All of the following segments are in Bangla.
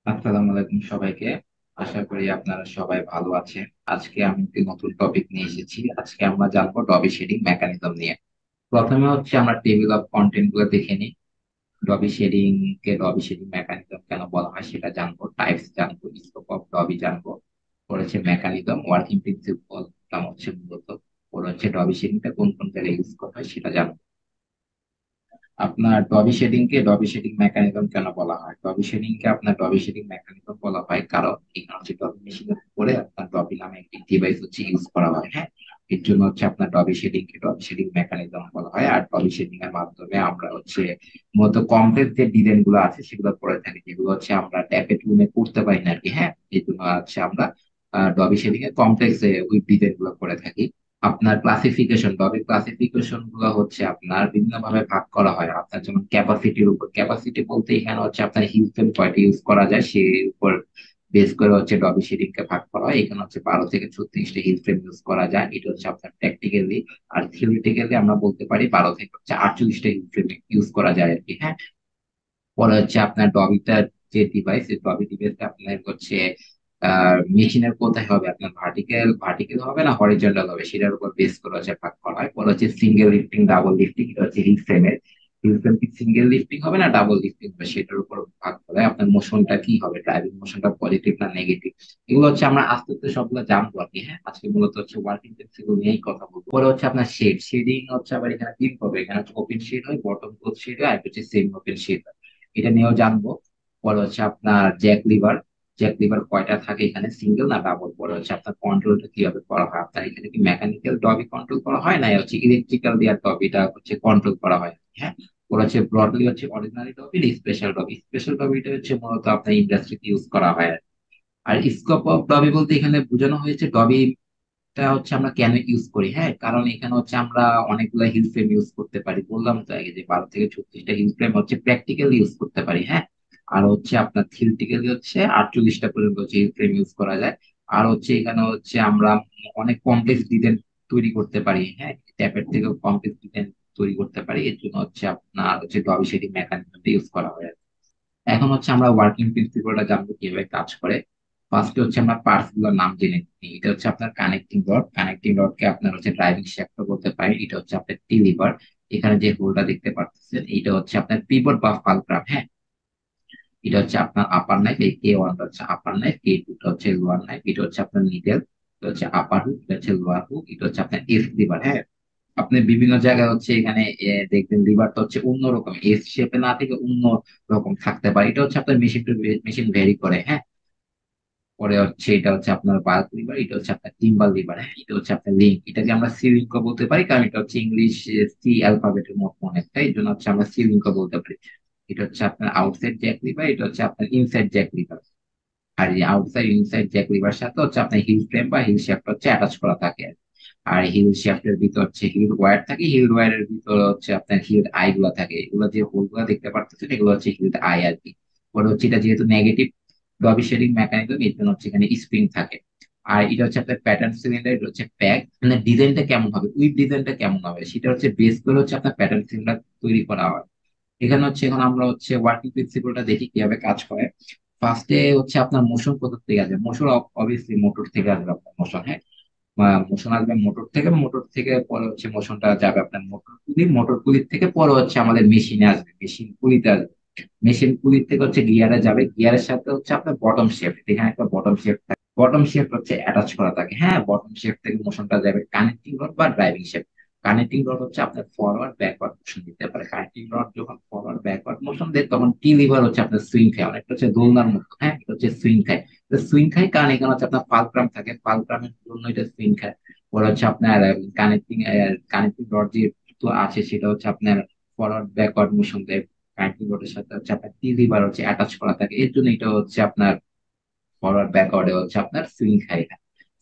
আসসালামু আলাইকুম সবাইকে। আশা করি আপনারা সবাই ভালো আছেন। আজকে আমি একটি নতুন টপিক নিয়ে এসেছি। আজকে আমরা জানবো ডবি শেডিং মেকানিজম নিয়ে। প্রথমে হচ্ছে আমরা টেবিল অফ কন্টেন্ট গুলো দেখে নিই। ডবি শেডিং মেকানিজম কেন বলা হয় সেটা জানবো, টাইপস জানবো, স্কোপ অফ ডবি জানবো। পরে হচ্ছে মেকানিজম, ওয়ার্কিং প্রিন্সিপল হচ্ছে মূলত। পরে হচ্ছে ডবি শেডিংটা কোন কোন জায়গায় ইউজ করা হয় সেটা জানবো। আপনার ডবি শেডিং কে ডবি শেডিং মেকানিজম কেন বলা হয়? ডবি শেডিং কে আপনার ডবি শেডিং মেকানিজম বলা হয় কারণ এখানে হচ্ছে ডবি মেশিনের উপরে আপনার ডবি নামে একটি ডিভাইস হচ্ছে ইউজ করা হয়। হ্যাঁ, এর জন্য হচ্ছে আপনার ডবি শেডিং কে ডবি শেডিং মেকানিজম বলা হয়। আর ডবি শেডিং এর মাধ্যমে আমরা হচ্ছে মূলত কমপ্লেক্স যে ডিজাইন গুলো আছে সেগুলো করে থাকি, যেগুলো হচ্ছে আমরা ট্যাপের রুমে করতে পারি না আর কি। হ্যাঁ, এই জন্য হচ্ছে আমরা ডবি শেডিং এ কমপ্লেক্স উইথ ডিজাইন গুলো করে থাকি। আপনার ক্লাসিফিকেশন, টপিক ক্লাসিফিকেশন গুলো হচ্ছে আপনার বিভিন্ন ভাবে ভাগ করা হয়। আপনার যেমন ক্যাপাসিটির উপর, ক্যাপাসিটি বলতে এখানে হচ্ছে আপনার হিউজেন কয়টা ইউজ করা যায় সেই উপর বেস করে হচ্ছে ডবি শেডিং কে ভাগ করা হয়। এখানে হচ্ছে 12 থেকে 36টা হিল ফ্রেম ইউজ করা যায়, এটা হচ্ছে আপনার প্র্যাকটিক্যালি। আর থিওরিটিক্যালি আমরা বলতে পারি 12 থেকে 48টা হিল ফ্রেম ইউজ করা যায় আর কি। হ্যাঁ, পরে হচ্ছে আপনার ডবিটার যে ডিভাইস, এই ডবি ডিভাইসটা আপনার হচ্ছে মেশিনের কোথায় হবে, আপনার ভার্টিক্যাল ভার্টিক্যাল হবে না হরিজন্টাল হবে সেটার উপর বেস করে হচ্ছে ভাগ করা হয়। পরে হচ্ছে সিঙ্গেল লিফটিং, ডাবল লিফটিং, এটা হচ্ছে হিল ফ্রেমের। হিল ফ্রেম কি সিঙ্গেল লিফটিং হবে না ডাবল লিফটিং হবে সেটার উপর ভাগ করা হয়। আপনার মোশনটা কি হবে, ড্রাইভিং মোশনটা পজিটিভ না নেগেটিভ, এগুলো হচ্ছে আমরা আস্তে আস্তে সবগুলো জানবো আর কি। হ্যাঁ, আজকে মূলত হচ্ছে ওয়ার্কিং প্রিন্সিপল নিয়েই কথা বলবো। পরে হচ্ছে আপনার শেডিং হচ্ছে আবার এখানে তিন হবে, এখানে হচ্ছে ওপেন শেড হয়, বটম ক্লোজ শেড হয়, আর হচ্ছে সেমি ওপেন শেড হয়। এটা নিয়েও জানবো। পরে হচ্ছে আপনার জ্যাক লিভার কয়টা থাকে এখানে, সিঙ্গেল না ডাবল। পরে হচ্ছে আপনার কন্ট্রোলটা কিভাবে করা হয়, আপনার এখানে কি মেকানিক্যাল ডবি কন্ট্রোল করা হয় না হচ্ছে ইলেকট্রিক্যাল দিয়ে ডবিটা হচ্ছে কন্ট্রোল করা হয়। হ্যাঁ, ওরা হচ্ছে ব্রডলি হচ্ছে অর্ডিনারি ডবি, স্পেশাল ডবি। স্পেশাল ডবিটা হচ্ছে মূলত আপনার ইন্ডাস্ট্রিতে ইউজ করা হয়। আর স্কোপ অফ ডবি বলতে এখানে বোঝানো হয়েছে ডবি টা হচ্ছে আমরা কেন ইউজ করি। হ্যাঁ, কারণ এখানে হচ্ছে আমরা অনেকগুলো হিল ফ্রেম ইউজ করতে পারি, বললাম তো আগে যে 12 থেকে 36টা হিল ফ্রেম হচ্ছে প্র্যাকটিক্যালি ইউজ করতে পারি। হ্যাঁ, আর হচ্ছে আপনার থিওরিটিক্যালি হচ্ছে 48টা পর্যন্ত হচ্ছে হিল ফ্রেম ইউজ করা যায়। আর হচ্ছে এখানে হচ্ছে আমরা অনেক কমপ্লেক্স ডিজাইন তৈরি করতে পারি। হ্যাঁ, ট্যাপের থেকেও কমপ্লেক্স ডিজাইন তৈরি করতে পারি, এর জন্য হচ্ছে আপনার হচ্ছে ডবি শেডিং মেকানিজমটা ইউজ করা হয়। এখন হচ্ছে আমরা ওয়ার্কিং প্রিন্সিপলটা জানবো কিভাবে কাজ করে। ফার্স্টে হচ্ছে আমরা পার্টস গুলোর নাম জেনে নিই। এটা হচ্ছে আপনার কানেক্টিং রড। কানেক্টিং রড কে আপনার হচ্ছে ড্রাইভিং শ্যাফট বলতে পারেন। এটা হচ্ছে আপনার টি লিভার। এখানে যে হোলটা দেখতে পাচ্ছেন এটা হচ্ছে আপনার পিভট বা ফালক্রাম। হ্যাঁ, এটা হচ্ছে আপনার আপার নাইফ, এই কে ওয়ান হচ্ছে আপার নাইফ, কে টু হচ্ছে লোয়ার নাইফ, এটা হচ্ছে আপনার নিডেল, এটা হচ্ছে আপার হুক, এটা হচ্ছে লোয়ার হুক, এটা হচ্ছে আপনার এস লিভার। হ্যাঁ, আপনি বিভিন্ন জায়গায় হচ্ছে এখানে দেখবেন লিভারটা হচ্ছে অন্যরকম, এস শেপে না থেকে অন্য রকম থাকতে পারে, এটা হচ্ছে আপনার মেশিন টু মেশিন ভেরি করে। হ্যাঁ, পরে হচ্ছে এটা হচ্ছে আপনার বাল্ক লিভার, এটা হচ্ছে আপনার টিম্বাল লিভার। হ্যাঁ, এটা হচ্ছে আপনার লিঙ্ক, এটাকে আমরা সি লিঙ্ক বলতে পারি কারণ এটা হচ্ছে ইংলিশ সি অ্যালফাবেটের মতো অনেকটা, এই জন্য হচ্ছে আমরা সি লিঙ্ক বলতে পারি। এটা হচ্ছে আপনার আউটসাইড জ্যাক লিভার, এটা হচ্ছে আপনার ইনসাইড জ্যাক লিভার। আর এই আউটসাইড ইনসাইড জ্যাক লিভার সাথে হচ্ছে আপনার হিল ফ্রেম বা হিল শ্যাফট হচ্ছে অ্যাটাচ করা থাকে। আর হিল শ্যাফটের ভিতর হচ্ছে হিল ওয়্যার থাকে, হিল ওয়্যারের ভিতরে হচ্ছে আপনার হিল আই গুলা থাকে, এগুলো যে হোল গুলা দেখতে পাচ্ছেন এগুলো হচ্ছে হিল আই আর কি। পরে হচ্ছে এটা যেহেতু নেগেটিভ ডবি শেডিং মেকানিজম, এর জন্য হচ্ছে এখানে স্প্রিং থাকে। আর এটা হচ্ছে আপনার প্যাটার্ন সিলিন্ডার, এটা হচ্ছে প্যাক। মানে ডিজাইনটা কেমন হবে, উইথ ডিজাইনটা কেমন হবে সেটা হচ্ছে বেস করে হচ্ছে আপনার প্যাটার্ন সিলিন্ডার তৈরি করা হয়। এখানে হচ্ছে এখন আমরা হচ্ছে ওয়ার্কিং প্রিন্সিপলটা দেখি কিভাবে কাজ করে। ফার্স্টে হচ্ছে আপনার মোশন কোথা থেকে আসবে, মোশন অবভিয়াসলি মোটর থেকে আসবে আপনার মোশন। হ্যাঁ, মোশন আসবে মোটর থেকে, মোটর থেকে পরে হচ্ছে মোশনটা যাবে আপনার মোটর পুলি, মোটর পুলির থেকে পরে হচ্ছে আমাদের মেশিনে আসবে, মেশিন পুলিতে আসবে। মেশিন পুলির থেকে হচ্ছে গিয়ারে যাবে, গিয়ারের সাথে হচ্ছে আপনার বটম শেফট, এখানে একটা বটম শেফট থাকে, বটম শেফট হচ্ছে অ্যাটাচ করা থাকে। হ্যাঁ, বটম শেফট থেকে মোশনটা যাবে কানেক্টিং রড বা ড্রাইভিং শেফট। কানেক্টিং রড হচ্ছে আপনার ফরওয়ার্ড ব্যাকওয়ার্ড মোশন দিতে পারে। কানেক্টিং রড যখন ফরওয়ার্ড ব্যাকওয়ার্ড মোশন দেয় তখন টি লিভার হচ্ছে আপনার সুইং খায়, অনেকটা হচ্ছে দোলনার মতো। হ্যাঁ, এটা হচ্ছে সুইং খায়। সুইং খায় কারণ এখানে হচ্ছে আপনার ফালক্রাম থাকে, ফালক্রামের জন্য এটা সুইং খায়। ওরা হচ্ছে আপনার কানেক্টিং কানেক্টিং রড যে তো আছে সেটা হচ্ছে আপনার ফরওয়ার্ড ব্যাকওয়ার্ড মোশন দেয়। কানেক্টিং রডের সাথে হচ্ছে আপনার টি লিভার হচ্ছে অ্যাটাচ করা থাকে, এর জন্য এটা হচ্ছে আপনার ফরওয়ার্ড ব্যাকওয়ার্ডে হচ্ছে আপনার সুইং খায় না।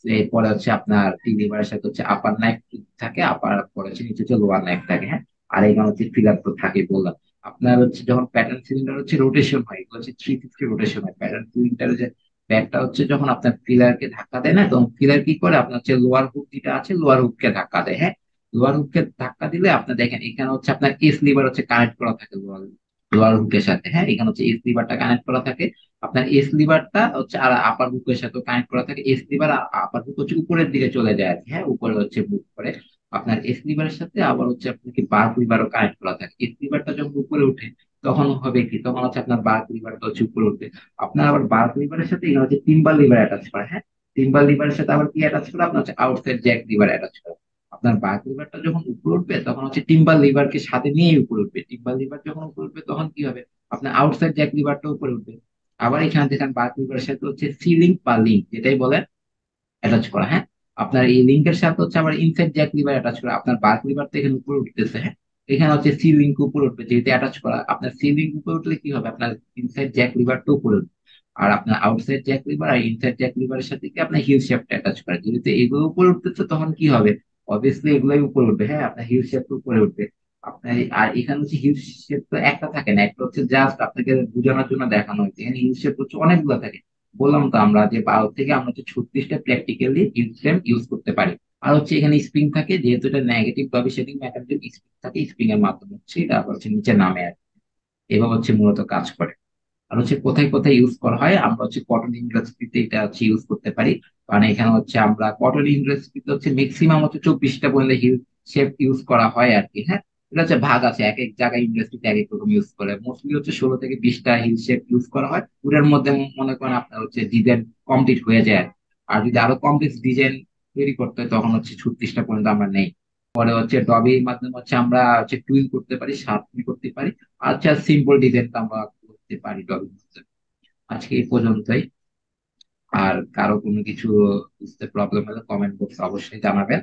এরপরে হচ্ছে আপনার টি লিভারের সাথে হচ্ছে আপার নাইফ থাকে, আপার পরে হচ্ছে নিচে হচ্ছে লোয়ার নাইফ থাকে। হ্যাঁ, আর এখানে হচ্ছে ফিলার তো থাকে বললাম। আপনার হচ্ছে যখন প্যাটার্ন সিলিন্ডার হচ্ছে রোটেশন হয়, এগুলো হচ্ছে 360 রোটেশন হয়। প্যাটার্ন সিলিন্ডার যে ব্যাগটা হচ্ছে যখন আপনার ফিলারকে ধাক্কা দেয় না, তখন ফিলার কি করে আপনার হচ্ছে লোয়ার হুক যেটা আছে লোয়ার হুককে ধাক্কা দেয়। হ্যাঁ, লোয়ার হুককে ধাক্কা দিলে আপনি দেখেন এখানে হচ্ছে আপনার এস লিভার হচ্ছে কানেক্ট করা থাকে লোয়ার লোয়ার হুকের সাথে। হ্যাঁ, এখানে হচ্ছে এস লিভারটা কানেক্ট করা থাকে। আপনার এস লিভারটা হচ্ছে আর আপার বুকের সাথে কানেক্ট করা থাকে। এস লিভার আর আপার বুক হচ্ছে উপরের দিকে চলে যায় আর কি, হ্যাঁ, উপরে হচ্ছে বুক করে। আপনার এস লিভারের সাথে আবার হচ্ছে আপনার কি বার্ক লিভারও কানেক্ট করা থাকে। এস লিভারটা যখন উপরে উঠে তখন হবে কি, তখন হচ্ছে আপনার বার্ক লিভারটা হচ্ছে উপরে উঠবে। আপনার আবার বার্ক লিভারের সাথে এখানে হচ্ছে টিম্বার লিভার অ্যাটাচ করা, হ্যাঁ। টিম্বার লিভারের সাথে আবার কি অ্যাটাচ করা, আপনার হচ্ছে আউটসাইড জ্যাক লিভার অ্যাটাচ করা। আপনার বার্ক লিভারটা যখন উপরে উঠবে তখন হচ্ছে টিম্বার লিভারকে সাথে নিয়ে উপরে উঠবে। টিম্বার লিভার যখন উপরে উঠবে তখন কি হবে, আপনার আউটসাইড জ্যাক লিভারটা উপরে উঠবে। আবার এখানে দেখেন বার্ক লিভারের সাথে হচ্ছে সি লিঙ্ক বা লিঙ্ক যেটাই বলেন অ্যাটাচ করা, হ্যাঁ। আপনার এই লিঙ্কের সাথে হচ্ছে আবার ইনসাইড জ্যাক লিভার অ্যাটাচ করা। আপনার বার্ক লিভার তো এখানে উপরে উঠতেছে, হ্যাঁ। এখানে হচ্ছে সি লিঙ্ক উপরে উঠবে যেহেতু অ্যাটাচ করা। আপনার সি লিঙ্ক উপরে উঠলে কি হবে, আপনার ইনসাইড জ্যাক লিভারটা উপরে উঠবে। আর আপনার আউটসাইড জ্যাক লিভার আর ইনসাইড জ্যাক লিভারের সাথে কি আপনার হিল শেপটা অ্যাটাচ করা, যেহেতু এগুলো উপরে উঠতেছে তখন কি হবে, অবভিয়াসলি এগুলোই উপরে উঠবে, হ্যাঁ। আপনার হিল শেপটা উপরে উঠবে। আপনার আর এখানে হচ্ছে হিল শেপ তো একটা থাকে না, একটা হচ্ছে জাস্ট আপনাকে বোঝানোর জন্য দেখানো হয়েছে। এখানে হিল শেপ হচ্ছে অনেকগুলো থাকে। বললাম তো আমরা যে 12 থেকে আমরা হচ্ছে 36টা প্র্যাকটিক্যালি ইনস্ট্যাম ইউজ করতে পারি। আর হচ্ছে এখানে স্প্রিং থাকে, যেহেতু এটা নেগেটিভ ভাবে সেটিং মেকানিজম, স্প্রিং থাকে, স্প্রিং এর মাধ্যমে হচ্ছে তারপর হচ্ছে নিচে নামে আর কি। এভাবে হচ্ছে মূলত কাজ করে। আর হচ্ছে কোথায় কোথায় ইউজ করা হয়, আমরা হচ্ছে কটন ইন্ডাস্ট্রিতে এটা হচ্ছে ইউজ করতে পারি। কারণ এখানে হচ্ছে আমরা কটন ইন্ডাস্ট্রিতে হচ্ছে ম্যাক্সিমাম হচ্ছে 24টা পর্যন্ত হিল শেপ ইউজ করা হয় আর কি, হ্যাঁ। এটা হচ্ছে ভাগ আছে, এক এক জায়গায় ইন্ডাস্ট্রিতে এক এক রকম ইউজ করে। মোস্টলি হচ্ছে 16 থেকে 20টা হিল শেপ ইউজ করা হয়। ওটার মধ্যে মনে করেন আপনার হচ্ছে ডিজাইন কমপ্লিট হয়ে যায় আর কি। আর যদি আরো কমপ্লেক্স ডিজাইন তৈরি করতে হয় তখন হচ্ছে 36টা পর্যন্ত আমরা নেই। পরে হচ্ছে ডবির মাধ্যমে হচ্ছে আমরা হচ্ছে টুইল করতে পারি, শার্পনিং করতে পারি। আচ্ছা, সিম্পল ডিজাইন আমরা করতে পারি ডবির মাধ্যমে। আজকে এই পর্যন্তই। আর কারো কোনো কিছু বুঝতে প্রবলেম হলে কমেন্ট বক্সে অবশ্যই জানাবেন।